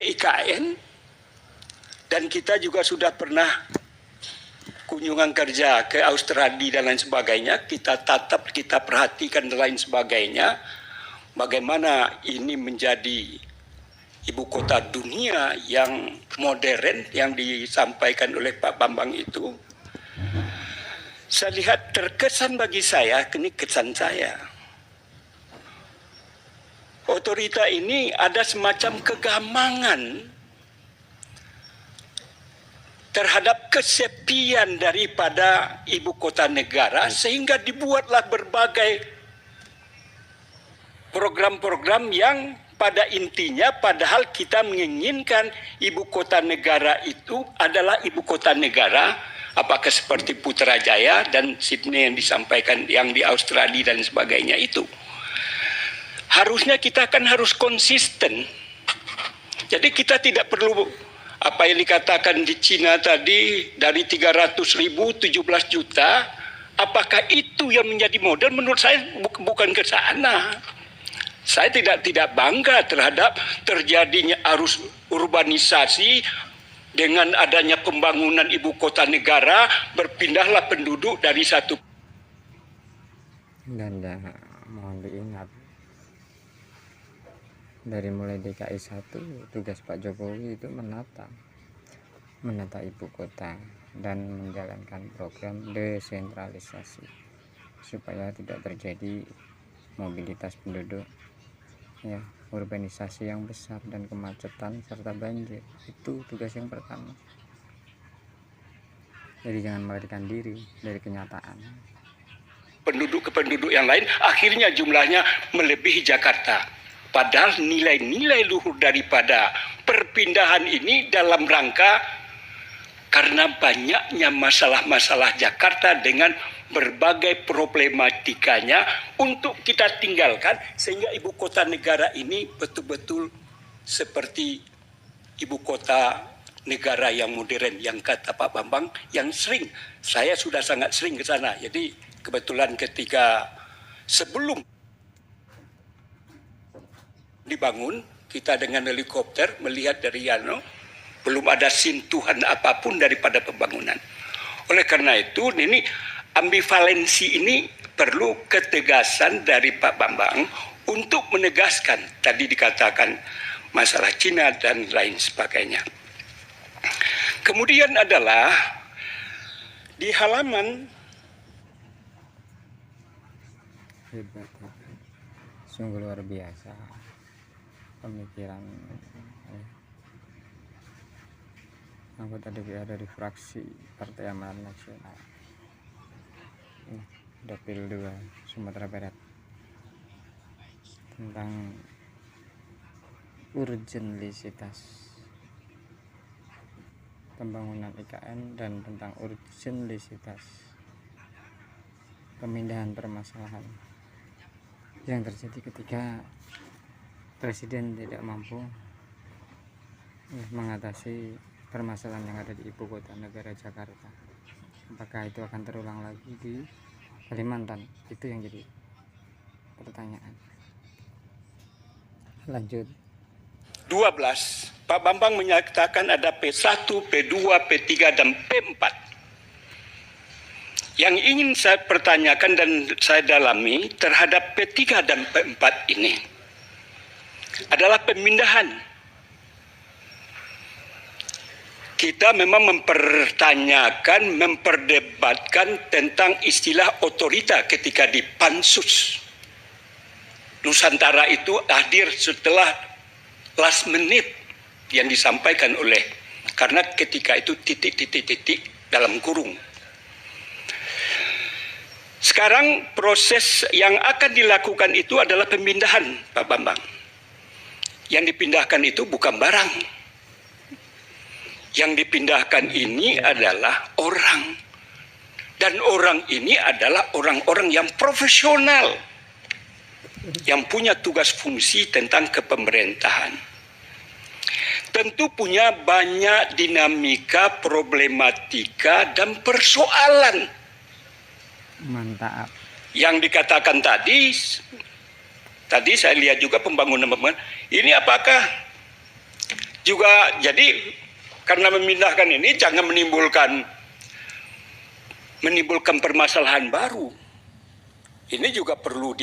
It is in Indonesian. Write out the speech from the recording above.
IKN, dan kita juga sudah pernah kunjungan kerja ke Australia dan lain sebagainya. Kita tatap, kita perhatikan dan lain sebagainya. Bagaimana ini menjadi ibu kota dunia yang modern yang disampaikan oleh Pak Bambang itu. Saya lihat terkesan bagi saya, ini kesan saya. Otorita ini ada semacam kegamangan terhadap kesepian daripada ibu kota negara, sehingga dibuatlah berbagai program-program yang pada intinya padahal kita menginginkan ibu kota negara itu adalah ibu kota negara, apakah seperti Putrajaya dan Sydney yang disampaikan yang di Australia dan sebagainya itu. Harusnya kita kan harus konsisten. Jadi kita tidak perlu apa yang dikatakan di Cina tadi dari 300.000 17 juta, apakah itu yang menjadi model? Menurut saya bukan ke sana. Saya tidak bangga terhadap terjadinya arus urbanisasi dengan adanya pembangunan ibu kota negara, berpindahlah penduduk dari satu. Dan mohon diingat, dari mulai DKI 1 tugas Pak Jokowi itu menata ibu kota dan menjalankan program desentralisasi supaya tidak terjadi mobilitas penduduk, ya, urbanisasi yang besar dan kemacetan serta banjir. Itu tugas yang pertama. Jadi jangan melarikan diri dari kenyataan. Penduduk ke penduduk yang lain, akhirnya jumlahnya melebihi Jakarta. Padahal nilai-nilai luhur daripada perpindahan ini dalam rangka karena banyaknya masalah-masalah Jakarta dengan berbagai problematikanya untuk kita tinggalkan, sehingga ibu kota negara ini betul-betul seperti ibu kota negara yang modern yang kata Pak Bambang, yang sering, saya sudah sangat sering ke sana. Jadi kebetulan ketika sebelum dibangun, kita dengan helikopter melihat dari Yano, belum ada sentuhan apapun daripada pembangunan. Oleh karena itu, ini ambivalensi ini perlu ketegasan dari Pak Bambang untuk menegaskan, tadi dikatakan masalah Cina dan lain sebagainya. Kemudian adalah di halaman Hebat, sungguh luar biasa pemikiran anggota DPR dari fraksi Partai Amanat Nasional Dapil 2 Sumatera Barat tentang urgensitas pembangunan IKN dan tentang urgensitas pemindahan permasalahan yang terjadi ketika Presiden tidak mampu mengatasi permasalahan yang ada di ibu kota negara Jakarta. Apakah itu akan terulang lagi di Kalimantan? Itu yang jadi pertanyaan. Lanjut. 12, Pak Bambang menyatakan ada P1, P2, P3, dan P4. Yang ingin saya pertanyakan dan saya dalami terhadap P3 dan P4 ini adalah pemindahan. Kita memang mempertanyakan, memperdebatkan tentang istilah otorita ketika di Pansus. Nusantara itu hadir setelah last minute yang disampaikan oleh, karena ketika itu titik dalam kurung. Sekarang proses yang akan dilakukan itu adalah pemindahan, Pak Bambang. Yang dipindahkan itu bukan barang. Yang dipindahkan ini adalah orang. Dan orang ini adalah orang-orang yang profesional, yang punya tugas fungsi tentang kepemerintahan. Tentu punya banyak dinamika, problematika, dan persoalan. Mantap. Yang dikatakan tadi saya lihat juga pembangunan ini apakah juga jadi karena memindahkan ini jangan menimbulkan permasalahan baru. Ini juga perlu